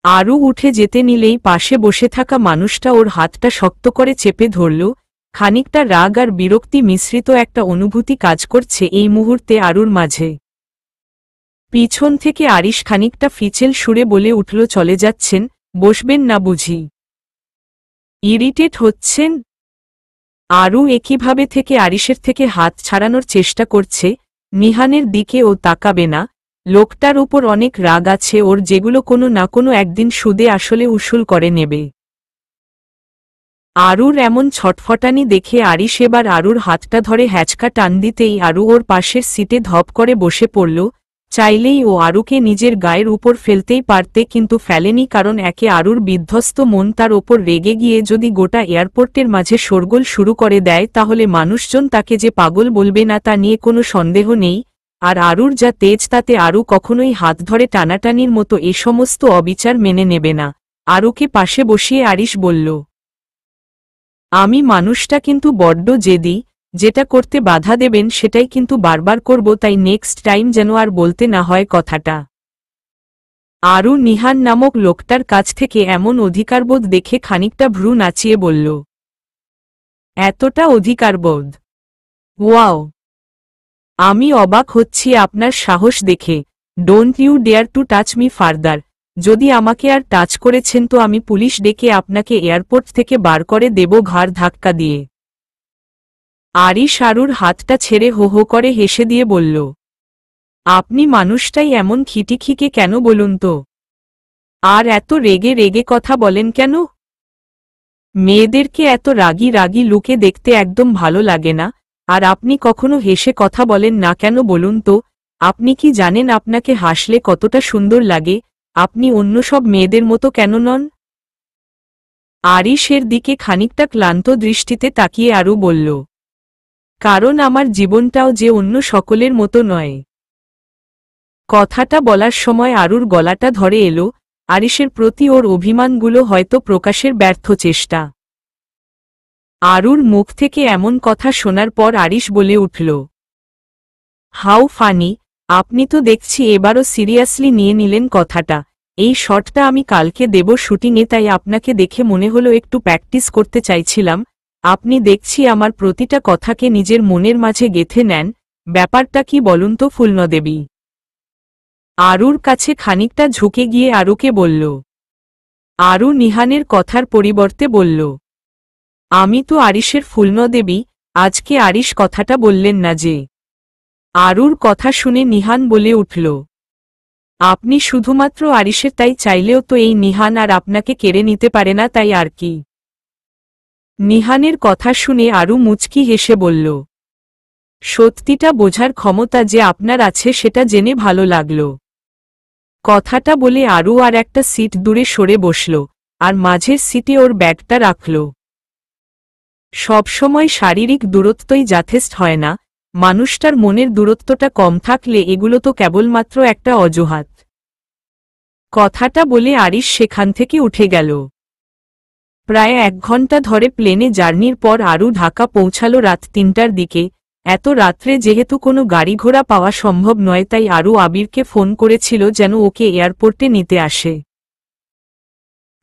আরু উঠে যেতে নিলেই পাশে বসে থাকা মানুষটা ওর হাতটা শক্ত করে চেপে ধরল। খানিকটা রাগ আর বিরক্তি মিশ্রিত একটা অনুভূতি কাজ করছে এই মুহূর্তে আরুর মাঝে। পিছন থেকে আরিশ খানিকটা ফিচেল সুরে বলে উঠল, চলে যাচ্ছেন, বসবেন না বুঝি? ইরিটেট হচ্ছেন? আরু একইভাবে থেকে আরিশের থেকে হাত ছাড়ানোর চেষ্টা করছে। নিহানের দিকে ও তাকাবে না। লোকটার উপর অনেক রাগ আছে ওর, যেগুলো কোনো না কোনো একদিন সুদে আসলে উসুল করে নেবে। আরুর এমন ছটফটানি দেখে আরিশ এবার আরুর হাতটা ধরে হ্যাচকা টান দিতেই আরু ওর পাশের সিটে ধপ করে বসে পড়ল। চাইলেই ও আরুকে নিজের গায়ের উপর ফেলতেই পারতে, কিন্তু ফেলেনি, কারণ একে আরুর বিধ্বস্ত মন তার ওপর রেগে গিয়ে যদি গোটা এয়ারপোর্টের মাঝে শোরগোল শুরু করে দেয় তাহলে মানুষজন তাকে যে পাগল বলবে না তা নিয়ে কোনো সন্দেহ নেই। আর আরুর যা তেজ, তাতে আরু কখনোই হাত ধরে টানাটানির মতো এ সমস্ত অবিচার মেনে নেবে না। আরুকে পাশে বসিয়ে আরিশ বলল, আমি মানুষটা কিন্তু বড্ড জেদি, যেটা করতে বাধা দেবেন সেটাই কিন্তু বারবার করব, তাই নেক্সট টাইম যেন আর বলতে না হয় কথাটা। আরু নিহান নামক লোকটার কাছ থেকে এমন অধিকারবোধ দেখে খানিকটা ভ্রু নাচিয়ে বলল, এতটা অধিকারবোধ? ওয়াও, আমি অবাক হচ্ছি আপনার সাহস দেখে। Don't you dare to touch me further. যদি আমাকে আর টাচ করেছেন তো আমি পুলিশ ডেকে আপনাকে এয়ারপোর্ট থেকে বার করে দেব ঘাড় ধাক্কা দিয়ে। আরিশ আরুর হাতটা ছেড়ে হো হো করে হেসে দিয়ে বলল, আপনি মানুষটাই এমন খিটিখিকে কেন বলুন তো? আর এত রেগে রেগে কথা বলেন কেন? মেয়েদেরকে এত রাগী রাগী লুকে দেখতে একদম ভালো লাগে না। আর আপনি কখনো হেসে কথা বলেন না কেন বলুন তো? আপনি কি জানেন আপনাকে হাসলে কতটা সুন্দর লাগে? আপনি অন্য সব মেয়েদের মতো কেন নন? আরিশের দিকে খানিকটা ক্লান্ত দৃষ্টিতে তাকিয়ে আরু বলল, কারণ আমার জীবনটাও যে অন্য সকলের মতো নয়। কথাটা বলার সময় আরুর গলাটা ধরে এলো। আরিশের প্রতি ওর অভিমানগুলো হয়তো প্রকাশের ব্যর্থ চেষ্টা। আরুর মুখ থেকে এমন কথা শোনার পর আরিশ বলে উঠল, হাউ ফানি! আপনি তো দেখছি এবারও সিরিয়াসলি নিয়ে নিলেন কথাটা। এই শটটা আমি কালকে দেব শুটিংয়ে, তাই আপনাকে দেখে মনে হলো একটু প্র্যাকটিস করতে চাইছিলাম। আপনি দেখছি আমার প্রতিটা কথাকে নিজের মনের মাঝে গেঁথে নেন। ব্যাপারটা কি বলুন তো ফুলনদেবী? আরুর কাছে খানিকটা ঝুঁকে গিয়ে আরুকে বলল। আরু নিহানের কথার পরিবর্তে বলল, আমি তো আরিশের ফুলনদেবী। আজকে আরিশ কথাটা বললেন না যে? আরুর কথা শুনে নিহান বলে উঠল, আপনি শুধুমাত্র আরিশের, তাই চাইলেও তো এই নিহান আর আপনাকে কেড়ে নিতে পারে না, তাই আর কি। নিহানের কথা শুনে আরু মুচকি হেসে বলল, সত্যিটা বোঝার ক্ষমতা যে আপনার আছে সেটা জেনে ভালো লাগল। কথাটা বলে আরু আর একটা সিট দূরে সরে বসল, আর মাঝের সিটে ওর ব্যাগটা রাখল। সবসময় শারীরিক দূরত্বই যথেষ্ট হয় না, মানুষটার মনের দূরত্বটা কম থাকলে এগুলো তো কেবলমাত্র একটা অজুহাত। কথাটা বলে আরিশ সেখান থেকে উঠে গেল। প্রায় 1 ঘন্টা ধরে প্লেনে জার্নির পর আরু ঢাকা পৌঁছালো রাত 3টার দিকে। এত রাত্রে যেহেতু কোনো গাড়ি ঘোড়া পাওয়া সম্ভব নয়, তাই আরু আবিরকে ফোন করেছিল যেন ওকে এয়ারপোর্টে নিতে আসে।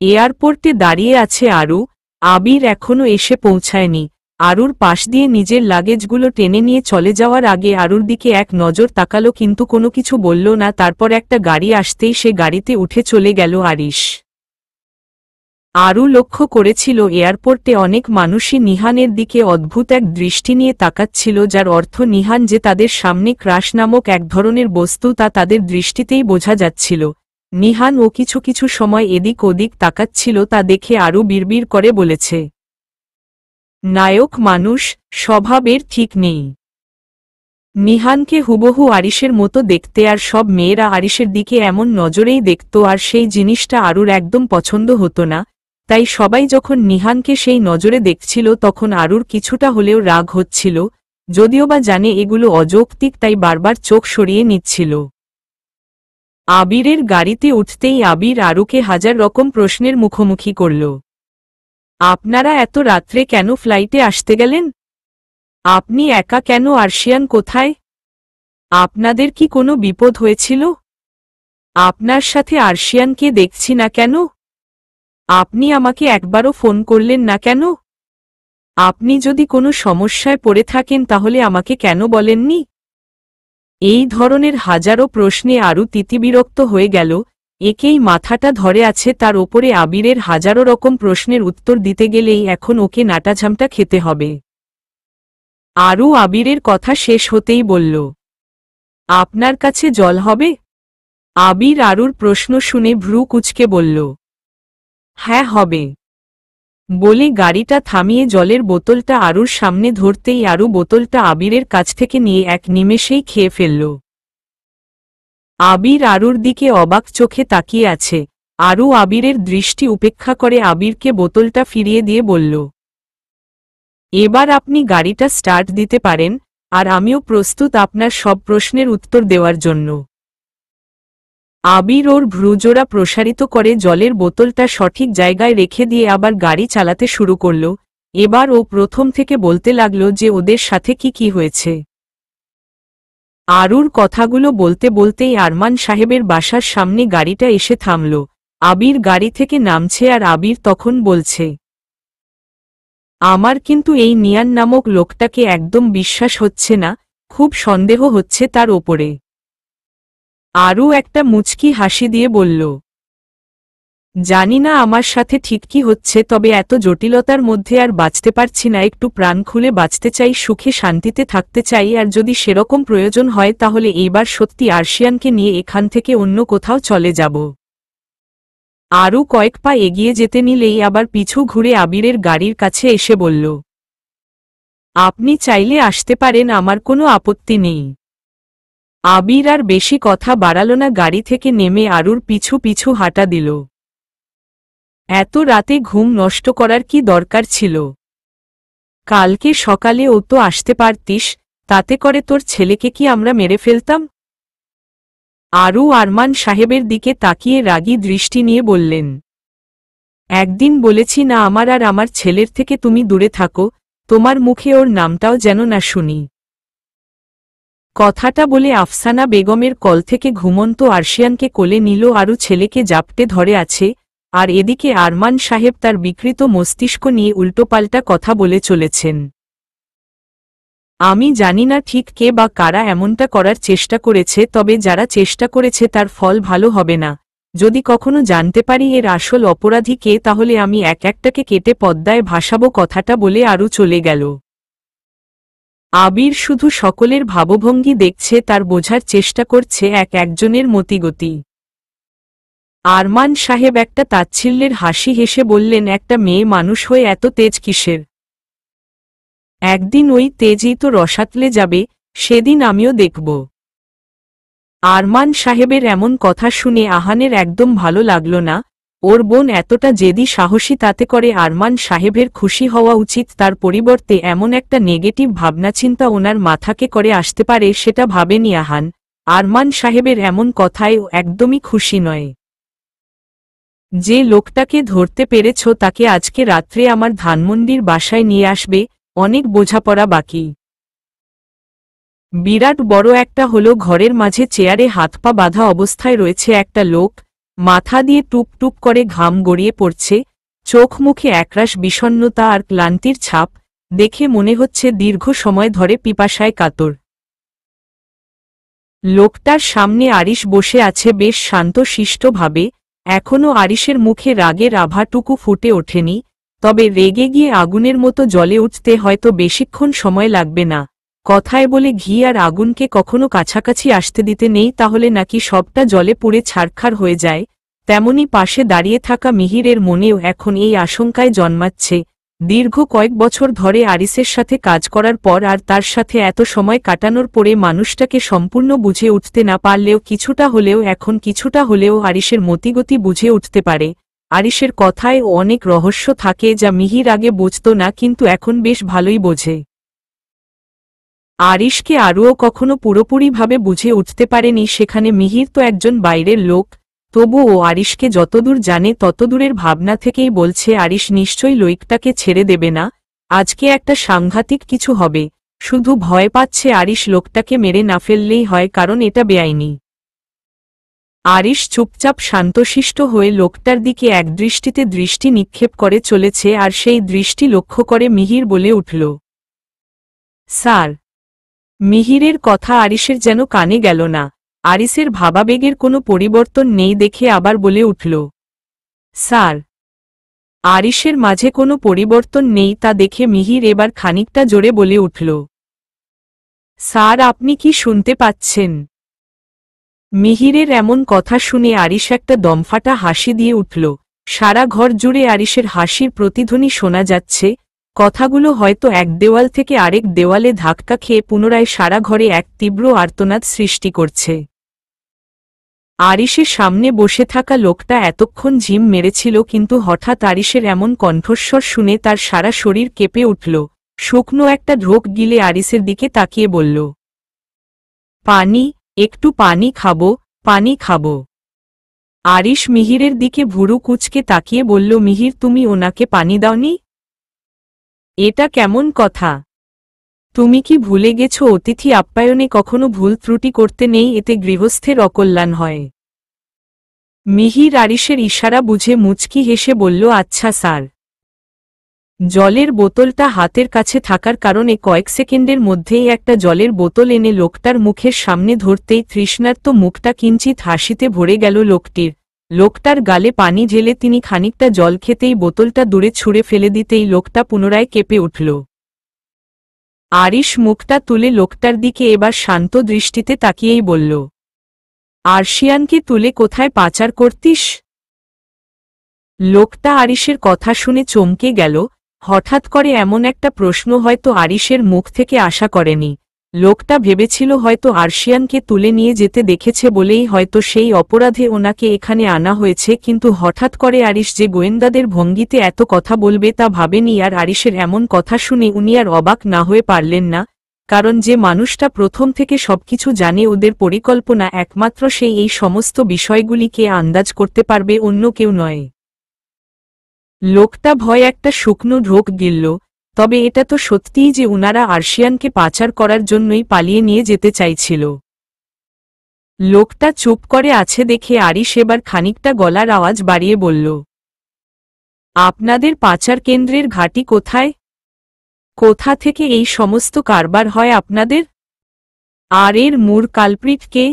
এয়ারপোর্টে দাঁড়িয়ে আছে আরু। আবির এখনো এসে পৌঁছায়নি। আরুর পাশ দিয়ে নিজের লাগেজগুলো টেনে নিয়ে চলে যাওয়ার আগে আরুর দিকে এক নজর তাকালো, কিন্তু কোনো কিছু বলল না। তারপর একটা গাড়ি আসতেই সে গাড়িতে উঠে চলে গেল আরিশ। আরু লক্ষ্য করেছিল এয়ারপোর্টে অনেক মানুষই নিহানের দিকে অদ্ভুত এক দৃষ্টি নিয়ে তাকাচ্ছিল, যার অর্থ নিহান যে তাদের সামনে ক্রাশ নামক এক ধরনের বস্তু তা তাদের দৃষ্টিতেই বোঝা যাচ্ছিল। নিহান ও কিছু কিছু সময় এদিক ওদিক তাকাচ্ছিল, তা দেখে আরু বিড়বিড় করে বলেছে, নায়ক মানুষ, স্বভাবের ঠিক নেই। নিহানকে হুবহু আরিশের মতো দেখতে, আর সব মেয়েরা আরিশের দিকে এমন নজরেই দেখত, আর সেই জিনিসটা আরুর একদম পছন্দ হতো না। তাই সবাই যখন নিহানকে সেই নজরে দেখছিল তখন আরুর কিছুটা হলেও রাগ হচ্ছিল, যদিওবা জানে এগুলো অযৌক্তিক, তাই বারবার চোখ সরিয়ে নিচ্ছিল। আবিরের গাড়িতে উঠতেই আবির আরুকে হাজার রকম প্রশ্নের মুখোমুখি করল। আপনারা এত রাত্রে কেন ফ্লাইটে আসতে গেলেন? আপনি একা কেন? আরশিয়ান কোথায়? আপনাদের কি কোনো বিপদ হয়েছিল? আপনার সাথে আরশিয়ানকে দেখছি না কেন? আপনি আমাকে একবারও ফোন করলেন না কেন? আপনি যদি কোনো সমস্যায় পড়ে থাকেন তাহলে আমাকে কেন বলেননি? এই ধরনের হাজারো প্রশ্নে আরু তিতিবিরক্ত হয়ে গেল। একেই মাথাটা ধরে আছে, তার ওপরে আবিরের হাজারো রকম প্রশ্নের উত্তর দিতে গেলেই এখন ওকে নাটাঝামটা খেতে হবে। আরু আবিরের কথা শেষ হতেই বলল, আপনার কাছে জল হবে? আবির আরুর প্রশ্ন শুনে ভ্রু কুঁচকে বলল, হ্যাঁ হবে। বলে গাড়িটা থামিয়ে জলের বোতলটা আরুর সামনে ধরতেই আরু বোতলটা আবিরের কাছ থেকে নিয়ে এক নিমেষেই খেয়ে ফেলল। আবির আরুর দিকে অবাক চোখে তাকিয়ে আছে। আরু আবিরের দৃষ্টি উপেক্ষা করে আবিরকে বোতলটা ফিরিয়ে দিয়ে বলল, এবার আপনি গাড়িটা স্টার্ট দিতে পারেন, আর আমিও প্রস্তুত আপনার সব প্রশ্নের উত্তর দেওয়ার জন্য। আবির ওর ভ্রুজোড়া প্রসারিত করে জলের বোতলটা সঠিক জায়গায় রেখে দিয়ে আবার গাড়ি চালাতে শুরু করল। এবার ও প্রথম থেকে বলতে লাগল যে ওদের সাথে কি হয়েছে। আরুর কথাগুলো বলতে বলতেই আরমান সাহেবের বাসার সামনে গাড়িটা এসে থামল। আবির গাড়ি থেকে নামছে আর আবির তখন বলছে, আমার কিন্তু এই নিয়ান নামক লোকটাকে একদম বিশ্বাস হচ্ছে না, খুব সন্দেহ হচ্ছে তার ওপরে। আরু একটা মুচকি হাসি দিয়ে বলল, জানি না আমার সাথে ঠিক কি হচ্ছে, তবে এত জটিলতার মধ্যে আর বাঁচতে পারছি না। একটু প্রাণ খুলে বাঁচতে চাই, সুখে শান্তিতে থাকতে চাই, আর যদি সেরকম প্রয়োজন হয় তাহলে এইবার সত্যি আরশিয়ানকে নিয়ে এখান থেকে অন্য কোথাও চলে যাব। আরু কয়েক পা এগিয়ে যেতে নিলেই আবার পিছু ঘুরে আবিরের গাড়ির কাছে এসে বলল, আপনি চাইলে আসতে পারেন, আমার কোনো আপত্তি নেই। আবির আর বেশি কথা বাড়াল না, গাড়ি থেকে নেমে আরুর পিছু পিছু হাঁটা দিল। এত রাতে ঘুম নষ্ট করার কি দরকার ছিল? কালকে সকালে ও তো আসতে পারতিস, তাতে করে তোর ছেলেকে কি আমরা মেরে ফেলতাম? আরু আরমান সাহেবের দিকে তাকিয়ে রাগী দৃষ্টি নিয়ে বললেন, একদিন বলেছি না আমার আর আমার ছেলের থেকে তুমি দূরে থাকো, তোমার মুখে ওর নামটাও যেন না শুনি। কথাটা বলে আফসানা বেগমের কল থেকে ঘুমন্ত আরশিয়ানকে কোলে নিল। আরু ছেলেকে জাপটে ধরে আছে, আর এদিকে আরমান সাহেব তার বিকৃত মস্তিষ্ক নিয়ে উল্টোপাল্টা কথা বলে চলেছেন। আমি জানি না ঠিক কে বা কারা এমনটা করার চেষ্টা করেছে, তবে যারা চেষ্টা করেছে তার ফল ভালো হবে না। যদি কখনো জানতে পারি এর আসল অপরাধী কে, তাহলে আমি এক একটাকে কেটে পদ্মায় ভাসাবো। কথাটা বলে আরু চলে গেল। আবির শুধু সকলের ভাবভঙ্গি দেখছে, তার বোঝার চেষ্টা করছে এক একজনের মতিগতি। আরমান সাহেব একটা তাচ্ছিল্যের হাসি হেসে বললেন, একটা মেয়ে মানুষ হয়ে এত তেজ কিসের? একদিন ওই তেজই তো রসাতলে যাবে, সেদিন আমিও দেখব। আরমান সাহেবের এমন কথা শুনে আহানের একদম ভালো লাগল না। ওর বোন এতটা জেদি সাহসী, তাতে করে আরমান সাহেবের খুশি হওয়া উচিত। তার পরিবর্তে এমন একটা নেগেটিভ ভাবনাচিন্তা ওনার মাথাকে করে আসতে পারে, সেটা ভাবেনি আহান। আরমান সাহেবের এমন কথায় ও একদমই খুশি নয়। যে লোকটাকে ধরতে পেরেছ তাকে আজকে রাত্রে আমার ধানমন্ডির বাসায় নিয়ে আসবে, অনেক বোঝাপড়া বাকি। বিরাট বড় একটা হলো ঘরের মাঝে চেয়ারে হাত পা বাঁধা অবস্থায় রয়েছে একটা লোক, মাথা দিয়ে টুপ টুপ করে ঘাম গড়িয়ে পড়ছে, চোখ মুখে একরাশ বিষণ্ণতা আর ক্লান্তির ছাপ, দেখে মনে হচ্ছে দীর্ঘ সময় ধরে পিপাসায় কাতর। লোকটার সামনে আরিশ বসে আছে বেশ শান্ত শিষ্টভাবে। এখনও আরিশের মুখে রাগের আভাটুকু ফুটে ওঠেনি, তবে রেগে গিয়ে আগুনের মতো জ্বলে উঠতে হয়তো বেশিক্ষণ সময় লাগবে না। কথায় বলে ঘি আর আগুনকে কখনো কাছাকাছি আসতে দিতে নেই, তাহলে নাকি সবটা জলে পুড়ে ছারখার হয়ে যায়। তেমনি পাশে দাঁড়িয়ে থাকা মিহিরের মনেও এখন এই আশঙ্কায় জন্মাচ্ছে। দীর্ঘ কয়েক বছর ধরে আরিসের সাথে কাজ করার পর আর তার সাথে এত সময় কাটানোর পরে মানুষটাকে সম্পূর্ণ বুঝে উঠতে না পারলেও কিছুটা হলেও আরিসের মতিগতি বুঝে উঠতে পারে। আরিসের কথায় অনেক রহস্য থাকে যা মিহির আগে বুঝত না, কিন্তু এখন বেশ ভালোই বোঝে। আরিশকে আরও কখনো পুরোপুরিভাবে বুঝে উঠতে পারেনি, সেখানে মিহির তো একজন বাইরের লোক। তবু ও আরিশকে যতদূর জানে ততদূরের ভাবনা থেকেই বলছে আরিশ নিশ্চয়ই লোকটাকে ছেড়ে দেবে না, আজকে একটা সাংঘাতিক কিছু হবে। শুধু ভয় পাচ্ছে আরিশ লোকটাকে মেরে না ফেললেই হয়, কারণ এটা বেআইনি। আরিশ চুপচাপ শান্তশিষ্ট হয়ে লোকটার দিকে একদৃষ্টিতে দৃষ্টি নিক্ষেপ করে চলেছে আর সেই দৃষ্টি লক্ষ্য করে মিহির বলে উঠল, স্যার। মিহিরের কথা আরিশের যেন কানে গেল না। আরিশের ভাবাবেগের কোনো পরিবর্তন নেই দেখে আবার বলে উঠল, স্যার। আরিশের মাঝে কোনো পরিবর্তন নেই তা দেখে মিহির এবার খানিকটা জোরে বলে উঠল, স্যার আপনি কি শুনতে পাচ্ছেন? মিহিরের এমন কথা শুনে আরিশ একটা দমফাটা হাসি দিয়ে উঠল। সারা ঘর জুড়ে আরিশের হাসির প্রতিধ্বনি শোনা যাচ্ছে। কথাগুলো হয়তো এক দেওয়াল থেকে আরেক দেওয়ালে ধাক্কা খেয়ে পুনরায় সারা ঘরে এক তীব্র আর্তনাদ সৃষ্টি করছে। আরিশের সামনে বসে থাকা লোকটা এতক্ষণ ঝিম মেরেছিল, কিন্তু হঠাৎ আরিশের এমন কণ্ঠস্বর শুনে তার সারা শরীর কেঁপে উঠল। শুকনো একটা ঢোক গিলে আরিশের দিকে তাকিয়ে বলল, পানি, একটু পানি খাবো, পানি খাবো। আরিশ মিহিরের দিকে ভুরু কুঁচকে তাকিয়ে বলল, মিহির তুমি ওনাকে পানি দাওনি? এটা কেমন কথা? তুমি কি ভুলে গেছ অতিথি আপ্যায়নে কখনো ভুল ত্রুটি করতে নেই, এতে গৃহস্থের অকল্যাণ হয়। মিহির আরিশের ইশারা বুঝে মুচকি হেসে বলল, আচ্ছা স্যার। জলের বোতলটা হাতের কাছে থাকার কারণে কয়েক সেকেন্ডের মধ্যেই একটা জলের বোতল এনে লোকটার মুখের সামনে ধরতেই তৃষ্ণার্ত মুখটা কিঞ্চিৎ হাসিতে ভরে গেল লোকটির। লোকটার গালে পানি ঢেলে তিনি খানিকটা জল খেতেই বোতলটা দূরে ছুঁড়ে ফেলে দিতেই লোকটা পুনরায় কেঁপে উঠল। আরিশ মুখটা তুলে লোকটার দিকে এবার শান্ত দৃষ্টিতে তাকিয়েই বলল, আরশিয়ানকে তুলে কোথায় পাচার করতিস? লোকটা আরিশের কথা শুনে চমকে গেল। হঠাৎ করে এমন একটা প্রশ্ন হয়তো আরিশের মুখ থেকে আশা করেনি। লোকটা ভেবেছিল হয়তো আরশিয়ানকে তুলে নিয়ে যেতে দেখেছে বলেই হয়তো সেই অপরাধে ওনাকে এখানে আনা হয়েছে, কিন্তু হঠাৎ করে আরিশ যে গোয়েন্দাদের ভঙ্গিতে এত কথা বলবে তা ভাবেনি। আর আরিশের এমন কথা শুনে উনি আর অবাক না হয়ে পারলেন না, কারণ যে মানুষটা প্রথম থেকে সবকিছু জানে ওদের পরিকল্পনা, একমাত্র সেই এই সমস্ত বিষয়গুলিকে আন্দাজ করতে পারবে, অন্য কেউ নয়। লোকটা ভয় একটা শুকনো ঢোক গিলল। তবে এটা তো সত্যিই যে উনারা আরশিয়ানকে পাচার করার জন্যই পালিয়ে নিয়ে যেতে চাইছিল। লোকটা চুপ করে আছে দেখে আরিশ এবার খানিকটা গলার আওয়াজ বাড়িয়ে বলল, আপনাদের পাচার কেন্দ্রের ঘাঁটি কোথায়? কোথা থেকে এই সমস্ত কারবার হয় আপনাদের? আর এর মূল কালপ্রিট কে?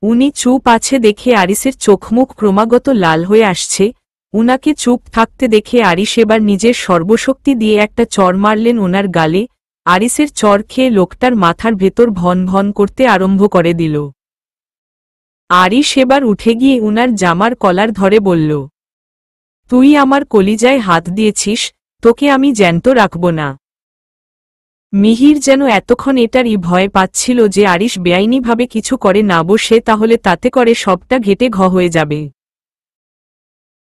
উনি চুপ আছে দেখে আরিশের চোখমুখ ক্রমাগত লাল হয়ে আসছে। উনাকে চুপ থাকতে দেখে আরিশ এবার নিজের সর্বশক্তি দিয়ে একটা চড় মারলেন ওনার গালে। আরিশের চড় খেয়ে লোকটার মাথার ভেতর ভন ভন করতে আরম্ভ করে দিল। আরিশ এবার উঠে গিয়ে উনার জামার কলার ধরে বলল, তুই আমার কলিজায় হাত দিয়েছিস, তোকে আমি জ্যান্ত রাখব না। মিহির যেন এতক্ষণ এটারই ভয় পাচ্ছিল যে আরিশ বেআইনিভাবে কিছু করে না বসে তাহলে তাতে করে সবটা ঘেটে ঘ হয়ে যাবে।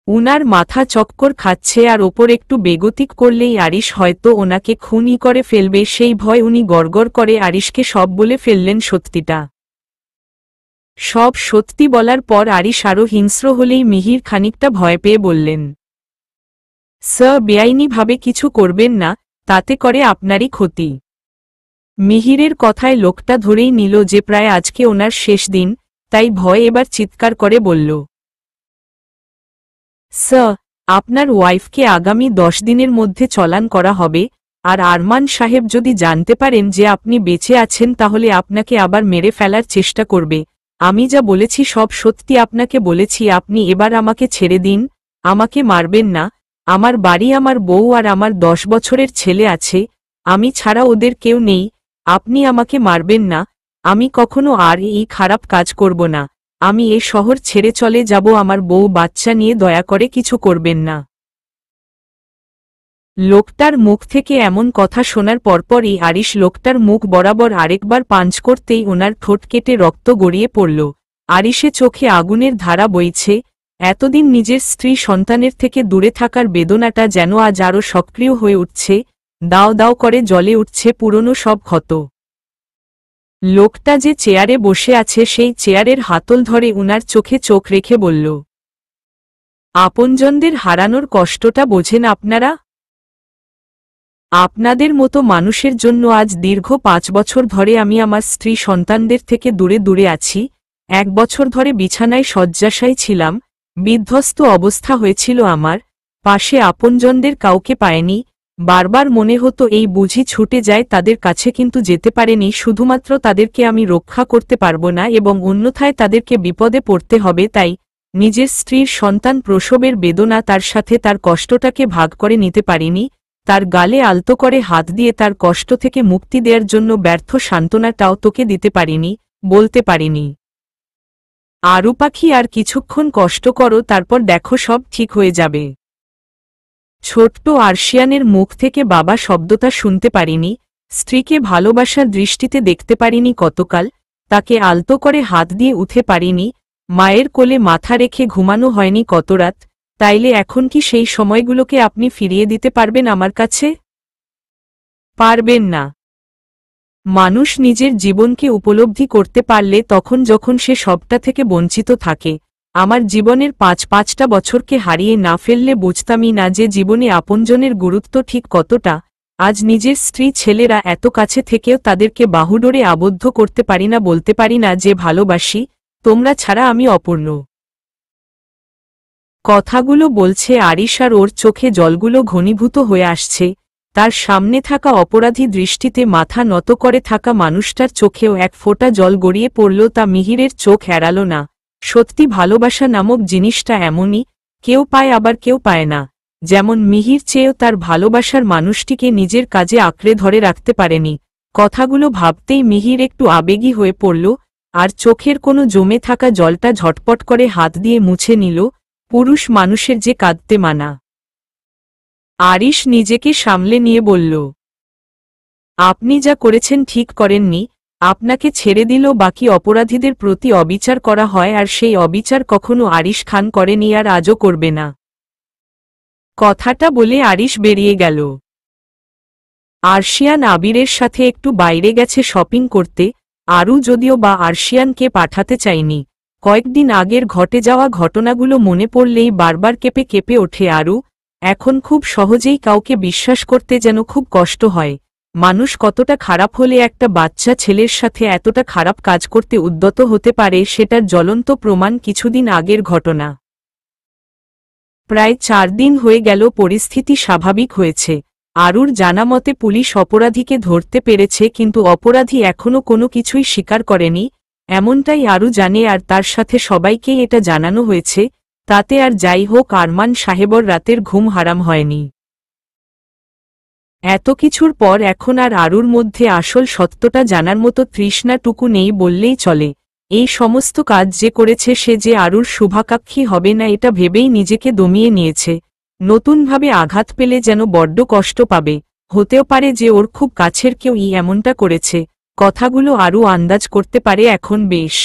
উনার মাথা চক্কর খাচ্ছে আর ওপর একটু বেগতিক করলেই আরিশ হয়তো ওনাকে খুনই করে ফেলবে, সেই ভয় উনি গড়গড় করে আরিশকে সব বলে ফেললেন সত্যিটা। সব সত্যি বলার পর আরিশ আরও হিংস্র হলেই মিহির খানিকটা ভয় পেয়ে বললেন, স্যার বেআইনিভাবে কিছু করবেন না, তাতে করে আপনারই ক্ষতি। মিহিরের কথায় লোকটা ধরেই নিল যে প্রায় আজকে ওনার শেষ দিন, তাই ভয় এবার চিৎকার করে বলল, স্যার আপনার ওয়াইফকে আগামী 10 দিনের মধ্যে চালান করা হবে, আর আরমান সাহেব যদি জানতে পারেন যে আপনি বেঁচে আছেন তাহলে আপনাকে আবার মেরে ফেলার চেষ্টা করবে। আমি যা বলেছি সব সত্যি আপনাকে বলেছি, আপনি এবার আমাকে ছেড়ে দিন, আমাকে মারবেন না। আমার বাড়ি, আমার বউ আর আমার 10 বছরের ছেলে আছে, আমি ছাড়া ওদের কেউ নেই। আপনি আমাকে মারবেন না, আমি কখনো আর এই খারাপ কাজ করব না। আমি এ শহর ছেড়ে চলে যাব, আমার বউ বাচ্চা নিয়ে দয়া করে কিছু করবেন না। লোকটার মুখ থেকে এমন কথা শোনার পরপরই আরিশ লোকটার মুখ বরাবর আরেকবার পাঞ্চ করতেই ওনার ঠোঁট কেটে রক্ত গড়িয়ে পড়ল। আরিশে চোখে আগুনের ধারা বইছে। এতদিন নিজের স্ত্রী সন্তানের থেকে দূরে থাকার বেদনাটা যেন আজ আরও সক্রিয় হয়ে উঠছে, দাও দাও করে জ্বলে উঠছে পুরনো সব ক্ষত। লোকটা যে চেয়ারে বসে আছে সেই চেয়ারের হাতল ধরে উনার চোখে চোখ রেখে বলল, আপনজনদের হারানোর কষ্টটা বোঝেন আপনারা? আপনাদের মতো মানুষের জন্য আজ দীর্ঘ 5 বছর ধরে আমি আমার স্ত্রী সন্তানদের থেকে দূরে দূরে আছি। 1 বছর ধরে বিছানায় শয্যাশায়ী ছিলাম, বিধ্বস্ত অবস্থা হয়েছিল আমার, পাশে আপনজনদের কাউকে পায়নি, বারবার মনে হতো এই বুঝি ছুটে যায় তাদের কাছে, কিন্তু যেতে পারেনি, শুধুমাত্র তাদেরকে আমি রক্ষা করতে পারবো না এবং অন্যথায় তাদেরকে বিপদে পড়তে হবে, তাই নিজের স্ত্রীর সন্তান প্রসবের বেদনা, তার সাথে তার কষ্টটাকে ভাগ করে নিতে পারিনি, তার গালে আলতো করে হাত দিয়ে তার কষ্ট থেকে মুক্তি দেওয়ার জন্য ব্যর্থ সান্ত্বনাটাও তোকে দিতে পারিনি, বলতে পারিনি। আরু পাখি, আর কিছুক্ষণ কষ্ট করো, তারপর দেখো সব ঠিক হয়ে যাবে। ছোট্ট আরশিয়ানের মুখ থেকে বাবা শব্দটা শুনতে পারিনি, স্ত্রীকে ভালোবাসার দৃষ্টিতে দেখতে পারিনি কতকাল, তাকে আলতো করে হাত দিয়ে উঠে পারিনি, মায়ের কোলে মাথা রেখে ঘুমানো হয়নি কত রাত। তাইলে এখন কি সেই সময়গুলোকে আপনি ফিরিয়ে দিতে পারবেন আমার কাছে? পারবেন না। মানুষ নিজের জীবনকে উপলব্ধি করতে পারলে তখন যখন সে সবটা থেকে বঞ্চিত থাকে। আমার জীবনের 5টা বছরকে হারিয়ে না ফেললে বুঝতামই না যে জীবনে আপনজনের গুরুত্ব ঠিক কতটা। আজ নিজের স্ত্রী ছেলেরা এত কাছে থেকেও তাদেরকে বাহুডোরে আবদ্ধ করতে পারি না, বলতে পারি না যে ভালোবাসি, তোমরা ছাড়া আমি অপূর্ণ। কথাগুলো বলছে আরিশ, আর ওর চোখে জলগুলো ঘনীভূত হয়ে আসছে। তার সামনে থাকা অপরাধী দৃষ্টিতে মাথা নত করে থাকা মানুষটার চোখেও এক ফোঁটা জল গড়িয়ে পড়ল, তা মিহিরের চোখ এড়াল না। সত্যি ভালোবাসা নামক জিনিসটা এমনই, কেউ পায় আবার কেউ পায় না। যেমন মিহির চেয়েও তার ভালোবাসার মানুষটিকে নিজের কাজে আঁকড়ে ধরে রাখতে পারেনি। কথাগুলো ভাবতেই মিহির একটু আবেগী হয়ে পড়ল, আর চোখের কোনো জমে থাকা জলটা ঝটপট করে হাত দিয়ে মুছে নিল। পুরুষ মানুষের যে কাঁদতে মানা। আরিশ নিজেকে সামলে নিয়ে বলল, আপনি যা করেছেন ঠিক করেননি, আপনাকে ছেড়ে দিল বাকি অপরাধীদের প্রতি অবিচার করা হয়, আর সেই অবিচার কখনো আরিশ খান করেনি আর আজও করবে না। কথাটা বলে আরিশ বেরিয়ে গেল। আরশিয়ান আবিরের সাথে একটু বাইরে গেছে শপিং করতে। আরু যদিও বা আরশিয়ানকে পাঠাতে চায়নি। কয়েকদিন আগের ঘটে যাওয়া ঘটনাগুলো মনে পড়লেই বারবার কেঁপে কেঁপে ওঠে আরু। এখন খুব সহজেই কাউকে বিশ্বাস করতে যেন খুব কষ্ট হয়। মানুষ কতটা খারাপ হলে একটা বাচ্চা ছেলের সাথে এতটা খারাপ কাজ করতে উদ্যত হতে পারে, সেটার জ্বলন্ত প্রমাণ কিছুদিন আগের ঘটনা। প্রায় 4 দিন হয়ে গেল, পরিস্থিতি স্বাভাবিক হয়েছে। আরুর জানামতে পুলিশ অপরাধীকে ধরতে পেরেছে, কিন্তু অপরাধী এখনও কোনো কিছুই স্বীকার করেনি, এমনটাই আরু জানে, আর তার সাথে সবাইকেই এটা জানানো হয়েছে। তাতে আর যাই হোক, আরমান সাহেবর রাতের ঘুম হারাম হয়নি। এত কিছুর পর এখন আর আরুর মধ্যে আসল সত্যটা জানার মতো তৃষ্ণাটুকু নেই বললেই চলে। এই সমস্ত কাজ যে করেছে সে যে আরুর শুভাকাঙ্ক্ষী হবে না, এটা ভেবেই নিজেকে দমিয়ে নিয়েছে। নতুনভাবে আঘাত পেলে যেন বড্ড কষ্ট পাবে। হতেও পারে যে ওর খুব কাছের কেউই এমনটা করেছে। কথাগুলো আরু আন্দাজ করতে পারে এখন বেশ।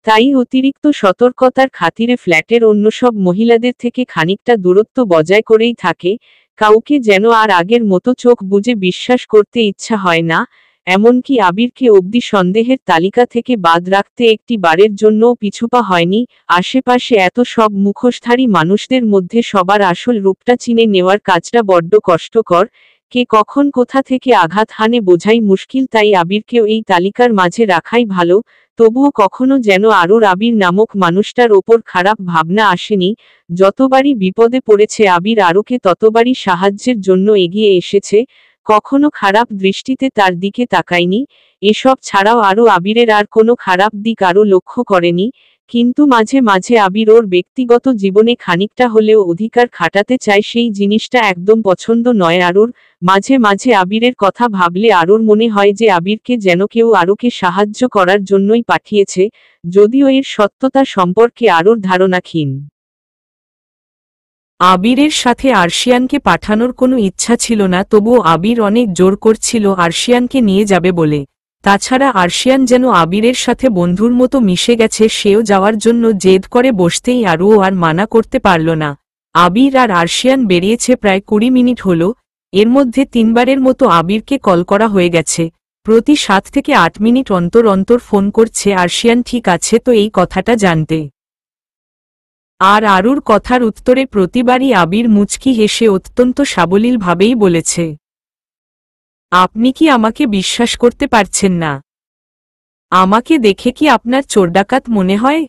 তাই অতিরিক্ত সতর্কতার খাতিরে ফ্ল্যাটের অন্য সব মহিলাদের থেকে খানিকটা দূরত্ব বজায় করেই থাকে। কাউকে যেন আর আগের মতো চোখ বুজে বিশ্বাস করতে ইচ্ছা হয় না। এমনকি আবিরকে অবধি সন্দেহের তালিকা থেকে বাদ রাখতে একটি বারের জন্যও পিছুপা হয়নি। আশেপাশে এত সব মুখোশধারী মানুষদের মধ্যে সবার আসল রূপটা চিনে নেওয়ার কাজটা বড্ড কষ্টকর। কে কখন কোথা থেকে আঘাত হানে বোঝাই মুশকিল, তাই আবিরকেও এই তালিকার মাঝে রাখাই ভালো। তবুও কখনো যেন আরুর আবির নামক মানুষটার ওপর খারাপ ভাবনা আসেনি। যতবারই বিপদে পড়েছে আবির আরুকে ততবারই সাহায্যের জন্য এগিয়ে এসেছে, কখনো খারাপ দৃষ্টিতে তার দিকে তাকায়নি। এসব ছাড়াও আরু আবিরের আর কোনো খারাপ দিক আরও লক্ষ্য করেনি। কিন্তু মাঝে মাঝে আবির ওর ব্যক্তিগত জীবনে খানিকটা হলেও অধিকার খাটাতে চায়, সেই জিনিসটা একদম পছন্দ নয় আরুর। মাঝে মাঝে আবিরের কথা ভাবলে আরুর মনে হয় যে আবিরকে যেন কেউ আরুকে সাহায্য করার জন্যই পাঠিয়েছে, যদিও এর সত্যতা সম্পর্কে আরুর ধারণা ক্ষীণ। আবিরের সাথে আরশিয়ানকে পাঠানোর কোনো ইচ্ছা ছিল না, তবুও আবির অনেক জোর করছিল আরশিয়ানকে নিয়ে যাবে বলে। তাছাড়া আরশিয়ান যেন আবিরের সাথে বন্ধুর মতো মিশে গেছে, সেও যাওয়ার জন্য জেদ করে বসতেই আরুও আর মানা করতে পারল না। আবির আর আরশিয়ান বেরিয়েছে প্রায় 20 মিনিট হল। এর মধ্যে 3বারের মতো আবিরকে কল করা হয়ে গেছে। প্রতি 7 থেকে 8 মিনিট অন্তর অন্তর ফোন করছে আরশিয়ান ঠিক আছে তো এই কথাটা জানতে। আর আরুর কথার উত্তরে প্রতিবারই আবির মুচকি হেসে অত্যন্ত সাবলীলভাবেই বলেছে, আপনি কি আমাকে বিশ্বাস করতে পারছেন না? আমাকে দেখে কি আপনার চোরডাকাত মনে হয়?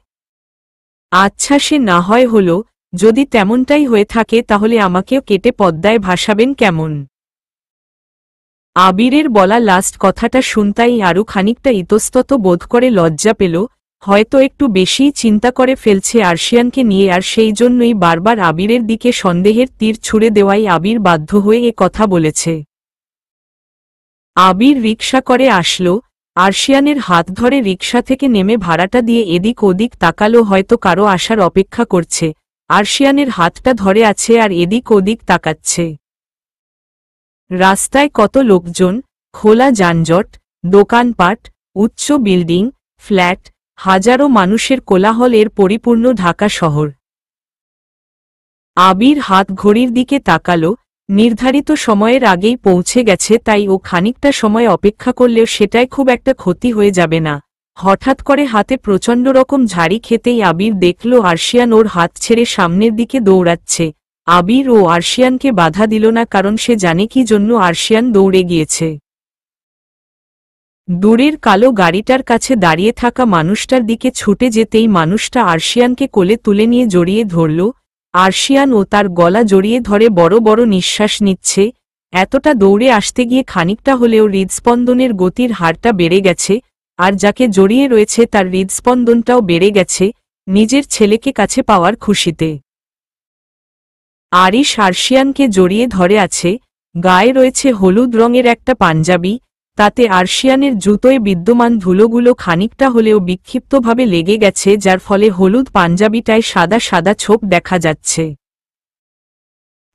আচ্ছা, সে না হয় হলো, যদি তেমনটাই হয়ে থাকে তাহলে আমাকেও কেটে পদ্মায় ভাসাবেন কেমন? আবিরের বলা লাস্ট কথাটা শুনতাই আরও খানিকটা ইতস্তত বোধ করে লজ্জা পেল, হয়তো একটু বেশিই চিন্তা করে ফেলছে আরশিয়ানকে নিয়ে, আর সেই জন্যই বারবার আবিরের দিকে সন্দেহের তীর ছুড়ে দেওয়াই আবির বাধ্য হয়ে এ কথা বলেছে। আবির রিকশা করে আসলো, আরশিয়ানের হাত ধরে রিকশা থেকে নেমে ভাড়াটা দিয়ে এদিক ওদিক তাকালো, হয়তো কারো আসার অপেক্ষা করছে। আরশিয়ানের হাতটা ধরে আছে আর এদিক ওদিক তাকাচ্ছে। রাস্তায় কত লোকজন, খোলা যানজট, দোকানপাট, উচ্চ বিল্ডিং, ফ্ল্যাট, হাজারো মানুষের কোলাহল, এর পরিপূর্ণ ঢাকা শহর। আবির হাত ঘড়ির দিকে তাকালো, নির্ধারিত সময়ের আগেই পৌঁছে গেছে, তাই ও খানিকটা সময় অপেক্ষা করলেও সেটাই খুব একটা ক্ষতি হয়ে যাবে না। হঠাৎ করে হাতে প্রচণ্ড রকম ঝাড়ি খেতেই আবির দেখল আরশিয়ান ওর হাত ছেড়ে সামনের দিকে দৌড়াচ্ছে। আবির ও আরশিয়ানকে বাধা দিল না, কারণ সে জানে কি জন্য আরশিয়ান দৌড়ে গিয়েছে। দূরের কালো গাড়িটার কাছে দাঁড়িয়ে থাকা মানুষটার দিকে ছুটে যেতেই মানুষটা আরশিয়ানকে কোলে তুলে নিয়ে জড়িয়ে ধরল। আরশিয়ান ও তার গলা জড়িয়ে ধরে বড় বড় নিঃশ্বাস নিচ্ছে। এতটা দৌড়ে আসতে গিয়ে খানিকটা হলেও হৃদস্পন্দনের গতির হারটা বেড়ে গেছে, আর যাকে জড়িয়ে রয়েছে তার হৃদস্পন্দনটাও বেড়ে গেছে, নিজের ছেলেকে কাছে পাওয়ার খুশিতে। আরিশ আরশিয়ানকে জড়িয়ে ধরে আছে, গায়ে রয়েছে হলুদ রঙের একটা পাঞ্জাবি, তাতে আরশিয়ানের জুতোয় বিদ্যমান ধুলোগুলো খানিকটা হলেও বিক্ষিপ্তভাবে লেগে গেছে, যার ফলে হলুদ পাঞ্জাবিটায় সাদা সাদা ছোপ দেখা যাচ্ছে।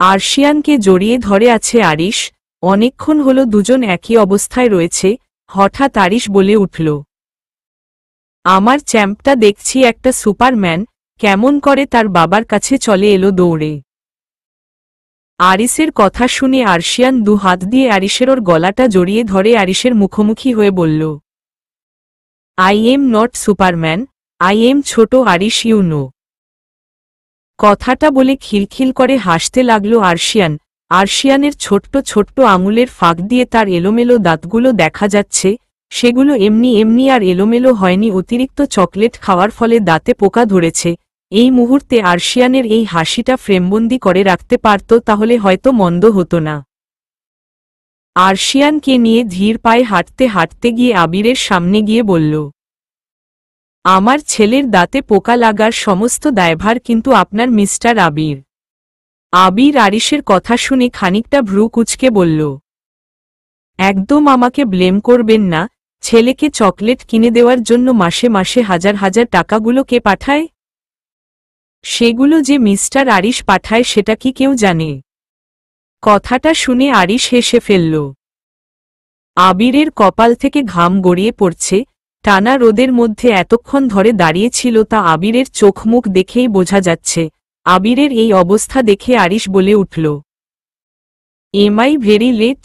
আরশিয়ানকে জড়িয়ে ধরে আছে আরিশ, অনেকক্ষণ হলো দুজন একই অবস্থায় রয়েছে। হঠাৎ আরিশ বলে উঠল, আমার চ্যাম্পটা দেখছি একটা সুপারম্যান, কেমন করে তার বাবার কাছে চলে এলো দৌড়ে। আরিসের কথা শুনে আরশিয়ান দু হাত দিয়ে আরিসের ওর গলাটা জড়িয়ে ধরে আরিসের মুখোমুখি হয়ে বলল, I am not Superman, I am ছোট আরিশ, ইউ নো। কথাটা বলে খিলখিল করে হাসতে লাগল আরশিয়ান। আরশিয়ানের ছোট্ট ছোট্ট আঙুলের ফাঁক দিয়ে তার এলোমেলো দাঁতগুলো দেখা যাচ্ছে, সেগুলো এমনি এমনি আর এলোমেলো হয়নি, অতিরিক্ত চকলেট খাওয়ার ফলে দাঁতে পোকা ধরেছে। এই মুহূর্তে আরশিয়ানের এই হাসিটা ফ্রেমবন্দি করে রাখতে পারত, তাহলে হয়তো মন্দ হতো না। আরশিয়ানকে নিয়ে ধীর পায়ে হাঁটতে হাঁটতে গিয়ে আবিরের সামনে গিয়ে বলল, আমার ছেলের দাঁতে পোকা লাগার সমস্ত দায়ভার কিন্তু আপনার, মিস্টার আবির। আবির আরিশের কথা শুনে খানিকটা ভ্রু কুঁচকে বলল, একদম আমাকে ব্লেম করবেন না, ছেলেকে চকলেট কিনে দেওয়ার জন্য মাসে মাসে হাজার হাজার টাকাগুলো কে পাঠায়? সেগুলো যে মিস্টার আরিশ পাঠায় সেটা কি কেউ জানে? কথাটা শুনে আরিশ হেসে ফেলল। আবিরের কপাল থেকে ঘাম গড়িয়ে পড়ছে, টানা রোদের মধ্যে এতক্ষণ ধরে দাঁড়িয়েছিল তা আবিরের চোখ মুখ দেখেই বোঝা যাচ্ছে। আবিরের এই অবস্থা দেখে আরিশ বলে উঠল, এম আই ভেরি লেট?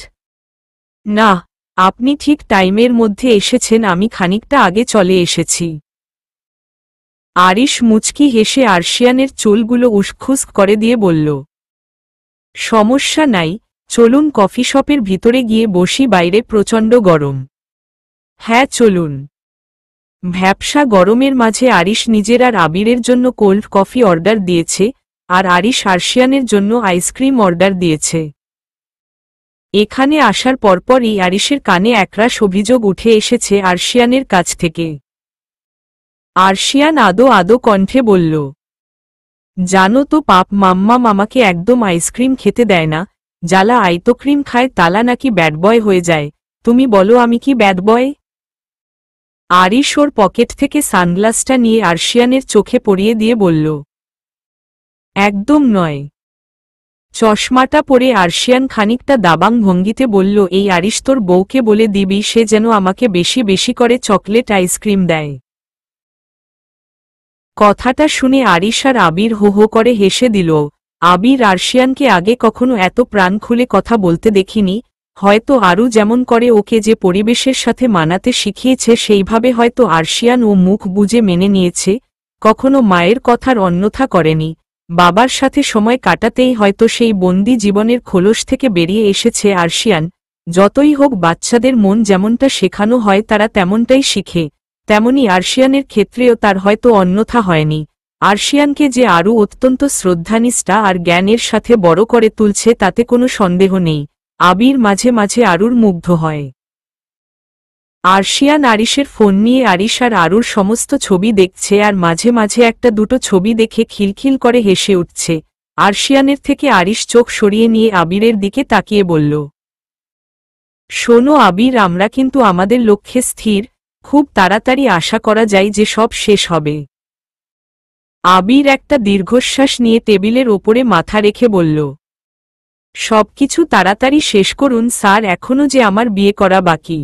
না, আপনি ঠিক টাইমের মধ্যে এসেছেন, আমি খানিকটা আগে চলে এসেছি। আরিশ মুচকি হেসে আরশিয়ানের চুলগুলো উসখুস করে দিয়ে বলল, সমস্যা নাই, চলুন কফি শপের ভিতরে গিয়ে বসি, বাইরে প্রচণ্ড গরম। হ্যাঁ চলুন। ভ্যাপসা গরমের মাঝে আরিশ নিজের আর আবিরের জন্য কোল্ড কফি অর্ডার দিয়েছে, আর আরিশ আরশিয়ানের জন্য আইসক্রিম অর্ডার দিয়েছে। এখানে আসার পরপরই আরিশের কানে একরাশ অভিযোগ উঠে এসেছে আরশিয়ানের কাছ থেকে। আরশিয়ান আদো আদো কণ্ঠে বলল, জানো তো পাপ, মাম্মা আমাকে একদম আইসক্রিম খেতে দেয় না, জ্বালা আইতক্রিম খায় তালা নাকি ব্যাড বয় হয়ে যায়। তুমি বলো আমি কি ব্যাড বয়? আরিশ ওর পকেট থেকে সানগ্লাসটা নিয়ে আরশিয়ানের চোখে পরিয়ে দিয়ে বলল, একদম নয়। চশমাটা পরে আরশিয়ান খানিকটা দাবাং ভঙ্গিতে বলল, এই আরিশ তোর বউকে বলে দিবি সে যেন আমাকে বেশি বেশি করে চকলেট আইসক্রিম দেয়। কথাটা শুনে আরিশ আর আবির হো হো করে হেসে দিল। আবির আরশিয়ানকে আগে কখনো এত প্রাণ খুলে কথা বলতে দেখিনি, হয়তো আরু যেমন করে ওকে যে পরিবেশের সাথে মানাতে শিখিয়েছে সেইভাবে হয়তো আরশিয়ান ও মুখ বুজে মেনে নিয়েছে, কখনো মায়ের কথার অন্যথা করেনি। বাবার সাথে সময় কাটাতেই হয়তো সেই বন্দি জীবনের খোলস থেকে বেরিয়ে এসেছে আরশিয়ান। যতই হোক বাচ্চাদের মন যেমনটা শেখানো হয় তারা তেমনটাই শিখে, তেমনি আরশিয়ানের ক্ষেত্রেও তার হয়তো অন্যথা হয়নি। আরশিয়ানকে যে আরও অত্যন্ত শ্রদ্ধানিষ্ঠা আর জ্ঞানের সাথে বড় করে তুলছে তাতে কোনো সন্দেহ নেই। আবির মাঝে মাঝে আরুর মুগ্ধ হয়। আরশিয়ান আরিশের ফোন নিয়ে আরিশ আর আরুর সমস্ত ছবি দেখছে আর মাঝে মাঝে একটা দুটো ছবি দেখে খিলখিল করে হেসে উঠছে। আরশিয়ানের থেকে আরিশ চোখ সরিয়ে নিয়ে আবিরের দিকে তাকিয়ে বলল, শোনো আবির, আমরা কিন্তু আমাদের লক্ষ্যে স্থির, খুব তাড়াতাড়ি আশা করা যায় যে সব শেষ হবে। আবির একটা দীর্ঘশ্বাস নিয়ে টেবিলের ওপরে মাথা রেখে বলল, সবকিছু তাড়াতাড়ি শেষ করুন স্যার, এখনো যে আমার বিয়ে করা বাকি।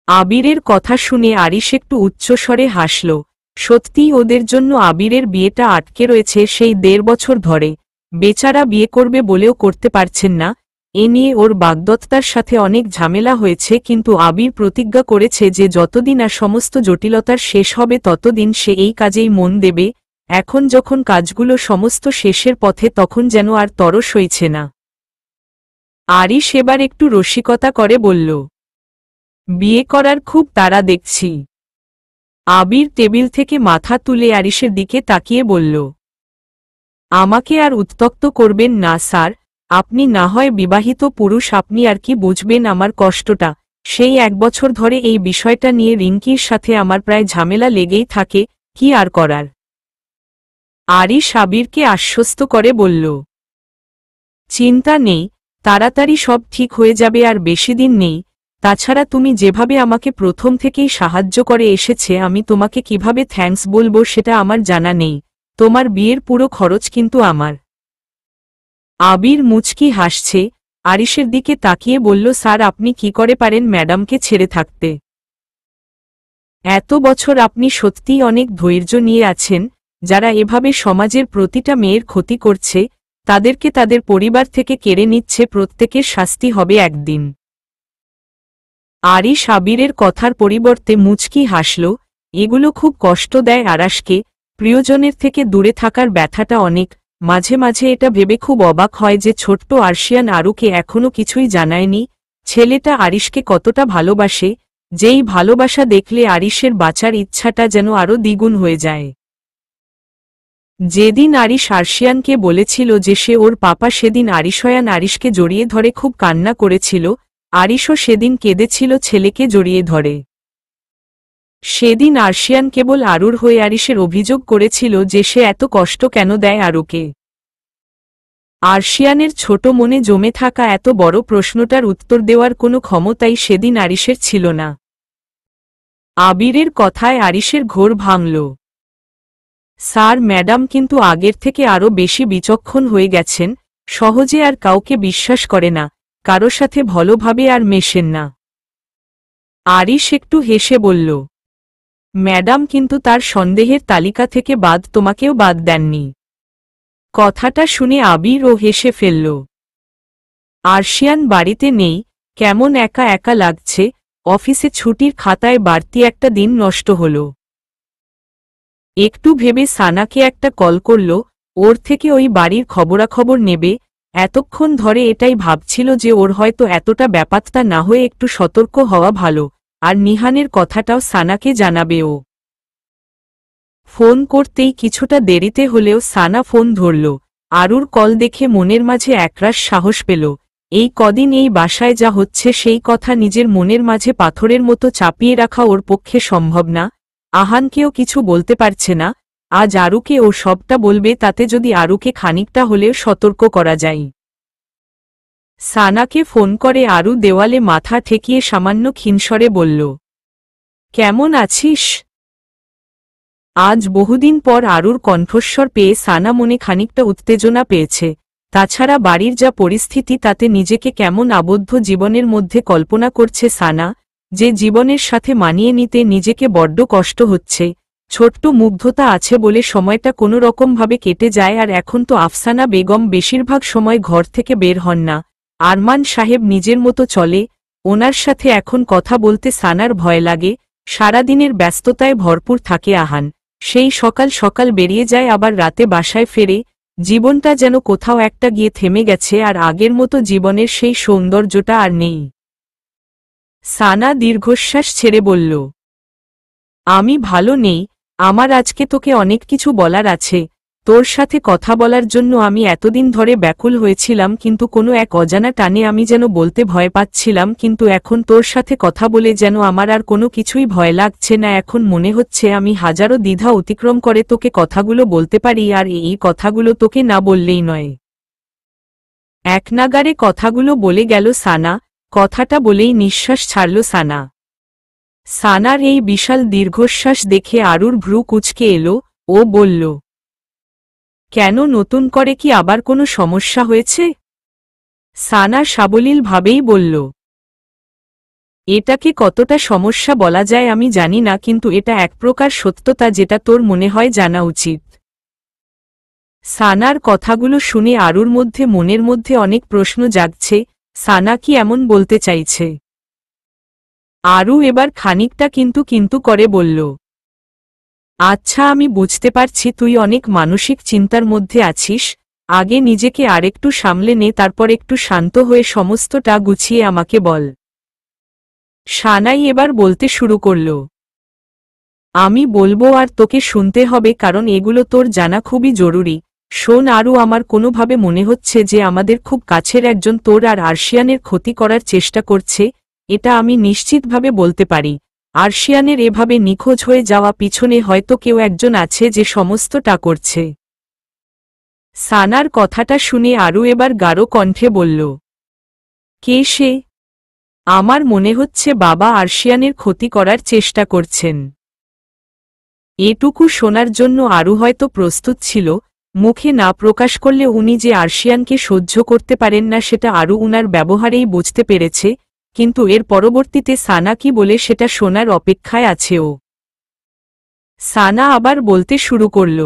আবিরের কথা শুনে আরিশ একটু উচ্চস্বরে হাসল। সত্যিই ওদের জন্য আবিরের বিয়েটা আটকে রয়েছে সেই 1.5 বছর ধরে। বেচারা বিয়ে করবে বলেও করতে পারছেন না। এ নিয়ে ওর বাগদত্তার সাথে অনেক ঝামেলা হয়েছে, কিন্তু আবির প্রতিজ্ঞা করেছে যে যতদিন আর সমস্ত জটিলতার শেষ হবে ততদিন সে এই কাজেই মন দেবে। এখন যখন কাজগুলো সমস্ত শেষের পথে তখন যেন আর তরস হইছে না। আরিশ এবার একটু রসিকতা করে বলল, বিয়ে করার খুব তাড়া দেখছি। আবির টেবিল থেকে মাথা তুলে আরিশের দিকে তাকিয়ে বলল, আমাকে আর উত্ত্যক্ত করবেন না স্যার, আপনি না হয় বিবাহিত পুরুষ, আপনি আর কি বুঝবেন আমার কষ্টটা। সেই 1 বছর ধরে এই বিষয়টা নিয়ে রিঙ্কির সাথে আমার প্রায় ঝামেলা লেগেই থাকে, কি আর করার। আরিশ আবিরকে আশ্বস্ত করে বলল, চিন্তা নেই, তাড়াতাড়ি সব ঠিক হয়ে যাবে, আর বেশি দিন নেই। তাছাড়া তুমি যেভাবে আমাকে প্রথম থেকেই সাহায্য করে এসেছে, আমি তোমাকে কিভাবে থ্যাঙ্কস বলবো সেটা আমার জানা নেই। তোমার বিয়ের পুরো খরচ কিন্তু আমার। আবির মুচকি হাসছে, আরিশের দিকে তাকিয়ে বলল, স্যার আপনি কি করে পারেন ম্যাডামকে ছেড়ে থাকতে? এত বছর আপনি সত্যিই অনেক ধৈর্য নিয়ে আছেন। যারা এভাবে সমাজের প্রতিটা মেয়ের ক্ষতি করছে, তাদেরকে তাদের পরিবার থেকে কেড়ে নিচ্ছে, প্রত্যেকের শাস্তি হবে একদিন। আরিশ আবিরের কথার পরিবর্তে মুচকি হাসল। এগুলো খুব কষ্ট দেয় আরাশকে। প্রিয়জনের থেকে দূরে থাকার ব্যথাটা অনেক। মাঝে মাঝে এটা ভেবে খুব অবাক হয় যে ছোট্ট আরশিয়ান আরুকে এখনো কিছুই জানায়নি। ছেলেটা আরিশকে কতটা ভালোবাসে, যেই ভালোবাসা দেখলে আরিশের বাঁচার ইচ্ছাটা যেন আরও দ্বিগুণ হয়ে যায়। যেদিন আরিশ আরশিয়ানকে বলেছিল যে সে ওর পাপা, সেদিন আরিশয়ান আরিশকে জড়িয়ে ধরে খুব কান্না করেছিল। আরিশও সেদিন কেঁদেছিল ছেলেকে জড়িয়ে ধরে। সেদিন আরশিয়ান কেবল আরুর হয়ে আরিশের অভিযোগ করেছিল যে সে এত কষ্ট কেন দেয় আরুকে। আরশিয়ানের ছোট মনে জমে থাকা এত বড় প্রশ্নটার উত্তর দেওয়ার কোনো ক্ষমতাই সেদিন আরিশের ছিল না। আবিরের কথায় আরিশের ঘোর ভাঙল। স্যার ম্যাডাম কিন্তু আগের থেকে আরও বেশি বিচক্ষণ হয়ে গেছেন, সহজে আর কাউকে বিশ্বাস করে না, কারো সাথে ভালোভাবে আর মেশেন না। আরিশ একটু হেসে বলল, ম্যাডাম কিন্তু তার সন্দেহের তালিকা থেকে বাদ তোমাকেও বাদ দেননি। কথাটা শুনে আবির ও হেসে ফেলল। আরশিয়ান বাড়িতে নেই, কেমন একা একা লাগছে। অফিসে ছুটির খাতায় বাড়তি একটা দিন নষ্ট হল। একটু ভেবে সানাকে একটা কল করল, ওর থেকে ওই বাড়ির খবরাখবর নেবে। এতক্ষণ ধরে এটাই ভাবছিল যে ওর হয়তো এতটা ব্যাপারটা না হয়ে একটু সতর্ক হওয়া ভালো, আর নিহানের কথাটাও সানাকে জানাবে ও। ফোন করতেই কিছুটা দেরিতে হলেও সানা ফোন ধরল। আরুর কল দেখে মনের মাঝে একরাশ সাহস পেল। এই কদিন এই বাসায় যা হচ্ছে সেই কথা নিজের মনের মাঝে পাথরের মতো চাপিয়ে রাখা ওর পক্ষে সম্ভব না। আহানকেও কিছু বলতে পারছে না, আজ আরুকে ও সবটা বলবে, তাতে যদি আরুকে খানিকটা হলেও সতর্ক করা যায়। সানাকে ফোন করে আরু দেওয়ালে মাথা ঠেকিয়ে সামান্য ক্ষীণস্বরে বলল, কেমন আছিস? আজ বহুদিন পর আরুর কণ্ঠস্বর পেয়ে সানা মনে খানিকটা উত্তেজনা পেয়েছে। তাছাড়া বাড়ির যা পরিস্থিতি তাতে নিজেকে কেমন আবদ্ধ জীবনের মধ্যে কল্পনা করছে সানা, যে জীবনের সাথে মানিয়ে নিতে নিজেকে বড্ড কষ্ট হচ্ছে। ছোট্ট মুগ্ধতা আছে বলে সময়টা কোনো রকমভাবে কেটে যায়, আর এখন তো আফসানা বেগম বেশিরভাগ সময় ঘর থেকে বের হন না। আরমান সাহেব নিজের মতো চলে, ওনার সাথে এখন কথা বলতে সানার ভয় লাগে। সারাদিনের ব্যস্ততায় ভরপুর থাকে আহান। সেই সকাল সকাল বেরিয়ে যায় আবার রাতে বাসায় ফেরে, জীবনটা যেন কোথাও একটা গিয়ে থেমে গেছে আর আগের মতো জীবনের সেই সৌন্দর্যটা আর নেই। সানা দীর্ঘশ্বাস ছেড়ে বলল, আমি ভালো নেই, আমার আজকে তোকে অনেক কিছু বলার আছে। তোর সাথে কথা বলার জন্য আমি এতদিন ধরে ব্যাকুল হয়েছিলাম, কিন্তু কোনো এক অজানা টানে আমি যেন বলতে ভয় পাচ্ছিলাম, কিন্তু এখন তোর সাথে কথা বলে যেন আমার আর কোনো কিছুই ভয় লাগছে না। এখন মনে হচ্ছে আমি হাজারো দ্বিধা অতিক্রম করে তোকে কথাগুলো বলতে পারি, আর এই কথাগুলো তোকে না বললেই নয়। একনাগাড়ে কথাগুলো বলে গেল সানা, কথাটা বলেই নিঃশ্বাস ছাড়ল সানা। সানার এই বিশাল দীর্ঘশ্বাস দেখে আরুর ভ্রু কুঁচকে এলো, ও বলল, কেন, নতুন করে কি আবার কোনো সমস্যা হয়েছে? সানা সাবলীলভাবেই বলল, এটাকে কতটা সমস্যা বলা যায় আমি জানি না, কিন্তু এটা এক প্রকার সত্যতা যেটা তোর মনে হয় জানা উচিত। সানার কথাগুলো শুনে আরুর মনের মধ্যে অনেক প্রশ্ন জাগছে। সানা কি এমন বলতে চাইছে? আরু এবার খানিকটা কিন্তু করে বলল, আচ্ছা, আমি বুঝতে পারছি তুই অনেক মানসিক চিন্তার মধ্যে আছিস। আগে নিজেকে আরেকটু সামলে নে, তারপর একটু শান্ত হয়ে সমস্তটা গুছিয়ে আমাকে বল। সানাই এবার বলতে শুরু করল, আমি বলবো আর তোকে শুনতে হবে, কারণ এগুলো তোর জানা খুবই জরুরি। শোন আরু, আমার কোনোভাবে মনে হচ্ছে যে আমাদের খুব কাছের একজন তোর আর আরশিয়ানের ক্ষতি করার চেষ্টা করছে। এটা আমি নিশ্চিতভাবে বলতে পারি। আরশিয়ানের এভাবে নিখোঁজ হয়ে যাওয়া পিছনে হয়তো কেউ একজন আছে যে সমস্তটা করছে। সানার কথাটা শুনে আরু এবার গাঢ় কণ্ঠে বলল, কে সে? আমার মনে হচ্ছে বাবা আরশিয়ানের ক্ষতি করার চেষ্টা করছেন। এটুকু শোনার জন্য আরু হয়তো প্রস্তুত ছিল। মুখে না প্রকাশ করলে উনি যে আরশিয়ানকে সহ্য করতে পারেন না সেটা আরু উনার ব্যবহারেই বুঝতে পেরেছে, কিন্তু এর পরবর্তীতে সানা কি বলে সেটা শোনার অপেক্ষায় আছে ও। সানা আবার বলতে শুরু করল,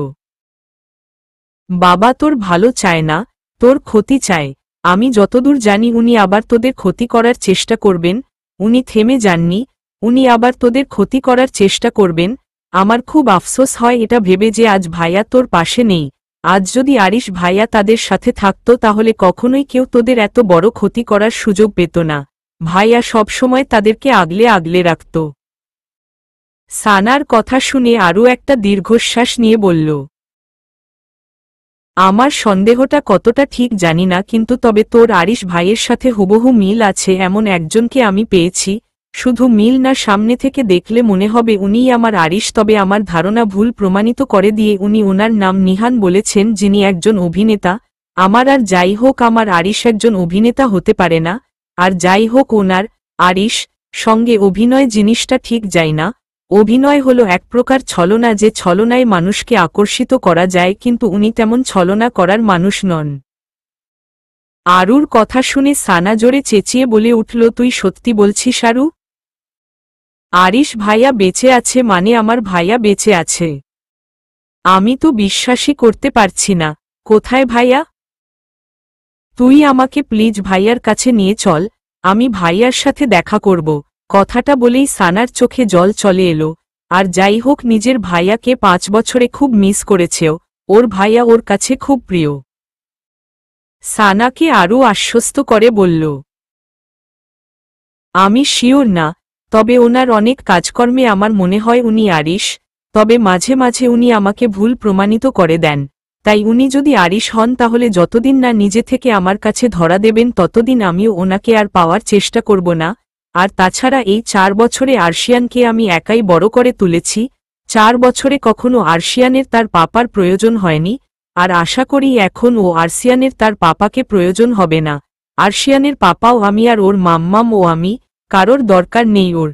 বাবা তোর ভালো চায় না, তোর ক্ষতি চায়। আমি যতদূর জানি উনি আবার তোদের ক্ষতি করার চেষ্টা করবেন। উনি থেমে যাননি, উনি আবার তোদের ক্ষতি করার চেষ্টা করবেন। আমার খুব আফসোস হয় এটা ভেবে যে আজ ভাইয়া তোর পাশে নেই। আজ যদি আরিশ ভাইয়া তাদের সাথে থাকত তাহলে কখনোই কেউ তোদের এত বড় ক্ষতি করার সুযোগ পেত না। ভাইয়া সবসময় তাদেরকে আগলে আগলে রাখত। সানার কথা শুনে আরও একটা দীর্ঘশ্বাস নিয়ে বলল, আমার সন্দেহটা কতটা ঠিক জানি না, কিন্তু তবে তোর আরিশ ভাইয়ের সাথে হুবহু মিল আছে এমন একজনকে আমি পেয়েছি। শুধু মিল না, সামনে থেকে দেখলে মনে হবে উনিই আমার আরিশ। তবে আমার ধারণা ভুল প্রমাণিত করে দিয়ে উনি ওনার নাম নিহান বলেছেন, যিনি একজন অভিনেতা। আমার আর যাই হোক, আমার আরিশ একজন অভিনেতা হতে পারে না। আর যাই হোক, ওনার আরিশ সঙ্গে অভিনয় জিনিসটা ঠিক যায় না। অভিনয় হলো এক প্রকার ছলনা, যে ছলনায় মানুষকে আকর্ষিত করা যায়, কিন্তু উনি তেমন ছলনা করার মানুষ নন। আরুর কথা শুনে সানা জোরে চেঁচিয়ে বলে উঠল, তুই সত্যি বলছিস আরু? আরিশ ভাইয়া বেঁচে আছে মানে আমার ভাইয়া বেঁচে আছে? আমি তো বিশ্বাসই করতে পারছি না। কোথায় ভাইয়া? তুই আমাকে প্লিজ ভাইয়ার কাছে নিয়ে চল, আমি ভাইয়ার সাথে দেখা করব। কথাটা বলেই সানার চোখে জল চলে এলো। আর যাই হোক, নিজের ভাইয়াকে 5 বছরে খুব মিস করেছেও। ওর ভাইয়া ওর কাছে খুব প্রিয়। সানাকে আরও আশ্বস্ত করে বলল, আমি শিওর না, তবে ওনার অনেক কাজকর্মে আমার মনে হয় উনি আরিশ। তবে মাঝে মাঝে উনি আমাকে ভুল প্রমাণিত করে দেন। তাই উনি যদি আরিশ হন তাহলে যতদিন না নিজে থেকে আমার কাছে ধরা দেবেন ততদিন আমিও ওনাকে আর পাওয়ার চেষ্টা করব না। আর তাছাড়া এই 4 বছরে আরশিয়ানকে আমি একাই বড় করে তুলেছি। 4 বছরে কখনো আরশিয়ানের তার পাপার প্রয়োজন হয়নি। আর আশা করি এখন ও আরশিয়ানের তার পাপাকে প্রয়োজন হবে না। আরশিয়ানের পাপাও আমি আর ওর মাম্মাম ও আমি, কারোর দরকার নেই ওর।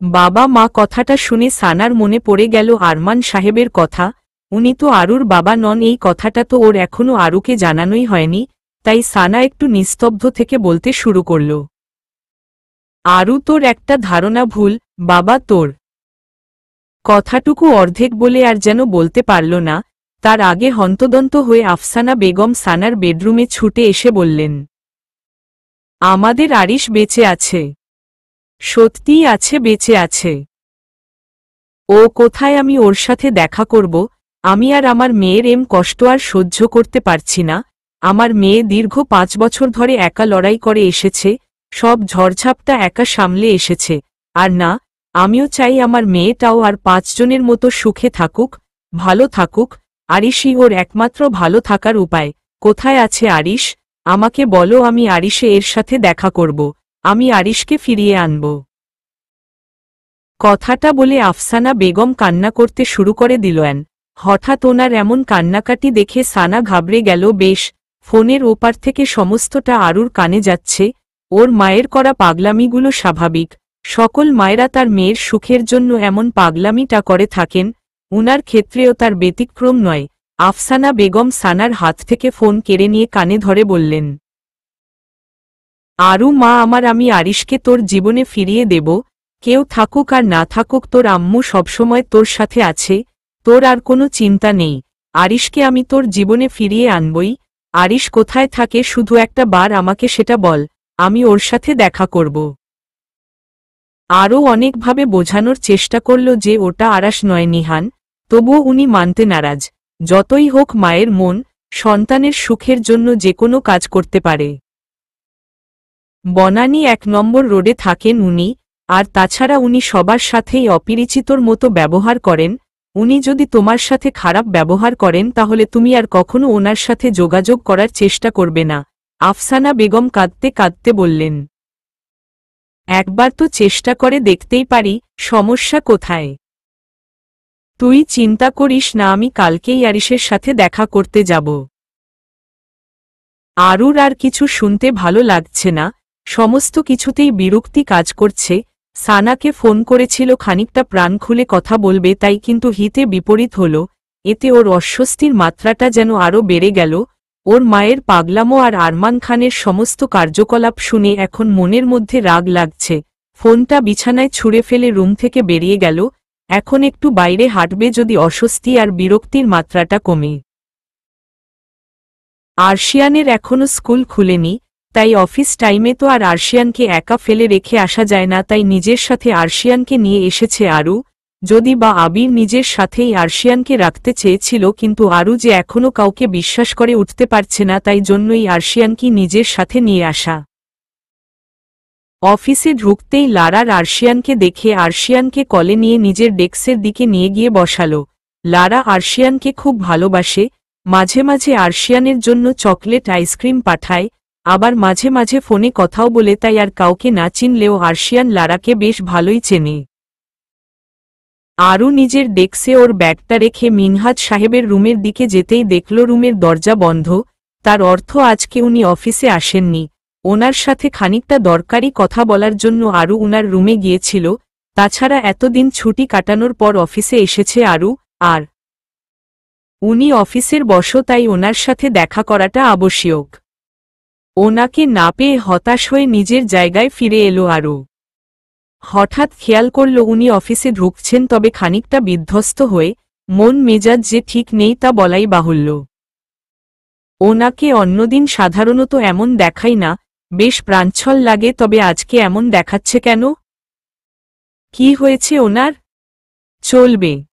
বাবা মা কথাটা শুনে সানার মনে পড়ে গেল আরমান সাহেবের কথা। উনি তো আরুর বাবা নন, এই কথাটা তো ওর এখনো আরুকে জানানোই হয়নি। তাই সানা একটু নিস্তব্ধ থেকে বলতে শুরু করল, আরু, তোর একটা ধারণা ভুল। বাবা তোর কথাটুকু অর্ধেক বলে আর যেন বলতে পারল না। তার আগে হন্তদন্ত হয়ে আফসানা বেগম সানার বেডরুমে ছুটে এসে বললেন, আমাদের আরিশ বেঁচে আছে। সত্যিই আছে, বেঁচে আছে। ও কোথায়, আমি ওর সাথে দেখা করব? আমি আর আমার মেয়ের কষ্ট আর সহ্য করতে পারছি না। আমার মেয়ে দীর্ঘ 5 বছর ধরে একা লড়াই করে এসেছে, সব ঝড়ঝাপটা একা সামলে এসেছে। আর না, আমিও চাই আমার মেয়েটাও আর 5 জনের মতো সুখে থাকুক, ভালো থাকুক। আরিশই ওর একমাত্র ভালো থাকার উপায়। কোথায় আছে আরিশ? আমাকে বলো, আমি আরিশে এর সাথে দেখা করব। আমি আরিশকে ফিরিয়ে আনব। কথাটা বলে আফসানা বেগম কান্না করতে শুরু করে দিলেন। হঠাৎ ওনার এমন কান্নাকাটি দেখে সানা ঘাবড়ে গেল বেশ। ফোনের ওপার থেকে সমস্তটা আরুর কানে যাচ্ছে। ওর মায়ের করা পাগলামিগুলো স্বাভাবিক। সকল মায়েরা তার মেয়ের সুখের জন্য এমন পাগলামিটা করে থাকেন, উনার ক্ষেত্রেও তার ব্যতিক্রম নয়। আফসানা বেগম সানার হাত থেকে ফোন কেড়ে নিয়ে কানে ধরে বললেন, আরু মা আমার, আমি আরিশকে তোর জীবনে ফিরিয়ে দেব। কেউ থাকুক আর না থাকুক, তোর আম্মু সবসময় তোর সাথে আছে। তোর আর কোনো চিন্তা নেই। আরিশকে আমি তোর জীবনে ফিরিয়ে আনবই। আরিশ কোথায় থাকে শুধু একটা বার আমাকে সেটা বল, আমি ওর সাথে দেখা করব। আরও অনেকভাবে বোঝানোর চেষ্টা করল যে ওটা আরাশ নয় নিহান, তবুও উনি মানতে নারাজ। যতই হোক মায়ের মন, সন্তানের সুখের জন্য যে কোনো কাজ করতে পারে। বনানী 1 নম্বর রোডে থাকেন উনি, আর তাছাড়া উনি সবার সাথেই অপরিচিতর মতো ব্যবহার করেন। উনি যদি তোমার সাথে খারাপ ব্যবহার করেন তাহলে তুমি আর কখনো ওনার সাথে যোগাযোগ করার চেষ্টা করবে না। আফসানা বেগম কাঁদতে কাঁদতে বললেন, একবার তো চেষ্টা করে দেখতেই পারি, সমস্যা কোথায়? তুই চিন্তা করিস না, আমি কালকেই আরিশের সাথে দেখা করতে যাব। আরুর আর কিছু শুনতে ভালো লাগছে না, সমস্ত কিছুতেই বিরক্তি কাজ করছে। সানাকে ফোন করেছিল খানিকটা প্রাণ খুলে কথা বলবে, তাই কিন্তু হিতে বিপরীত হল। এতে ওর অস্বস্তির মাত্রাটা যেন আরও বেড়ে গেল। ওর মায়ের পাগলামো আর আরমান খানের সমস্ত কার্যকলাপ শুনে এখন মনের মধ্যে রাগ লাগছে। ফোনটা বিছানায় ছুঁড়ে ফেলে রুম থেকে বেরিয়ে গেল। এখন একটু বাইরে হাঁটবে, যদি অস্বস্তি আর বিরক্তির মাত্রাটা কমে। আরশিয়ানের এখনও স্কুল খুলেনি, তাই অফিস টাইমে তো আর আরশিয়ানকে একা ফেলে রেখে আসা যায় না, তাই নিজের সাথে আরশিয়ানকে নিয়ে এসেছে আরু। যদি বা আবির নিজের সাথেই আরশিয়ানকে রাখতে চেয়েছিল, কিন্তু আরু যে এখনও কাউকে বিশ্বাস করে উঠতে পারছে না, তাই জন্যই আরশিয়ানকে নিজের সাথে নিয়ে আসা। অফিসে ঢুকতেই লারার আরশিয়ানকে দেখে আরশিয়ানকে কলে নিয়ে নিজের ডেস্কের দিকে নিয়ে গিয়ে বসালো। লারা আরশিয়ানকে খুব ভালোবাসে, মাঝে মাঝে আরশিয়ানের জন্য চকলেট আইসক্রিম পাঠায়, আবার মাঝে মাঝে ফোনে কথাও বলে, তাই আর কাউকে না চিনলেও আরশিয়ান লারাকে বেশ ভালোই চেনে। আরু নিজের ডেস্কে ওর ব্যাগটা রেখে মিনহাজ সাহেবের রুমের দিকে যেতেই দেখল রুমের দরজা বন্ধ। তার অর্থ আজকে উনি অফিসে আসেননি। ওনার সাথে খানিকটা দরকারি কথা বলার জন্য আরু উনার রুমে গিয়েছিল। তাছাড়া এতদিন ছুটি কাটানোর পর অফিসে এসেছে আরু, আর উনি অফিসের বস, তাই ওনার সাথে দেখা করাটা আবশ্যক। ওনাকে না পেয়ে হতাশ হয়ে নিজের জায়গায় ফিরে এলো আরু। হঠাৎ খেয়াল করল উনি অফিসে ঢুকছেন, তবে খানিকটা বিধ্বস্ত হয়ে। মন মেজাজ যে ঠিক নেই তা বলাই বাহুল্য। ওনাকে অন্যদিন সাধারণত এমন দেখাই না, বেশ প্রাঞ্ছল লাগে, তবে আজকে এমন দেখাচ্ছে কেন? কি হয়েছে ওনার? চলবে।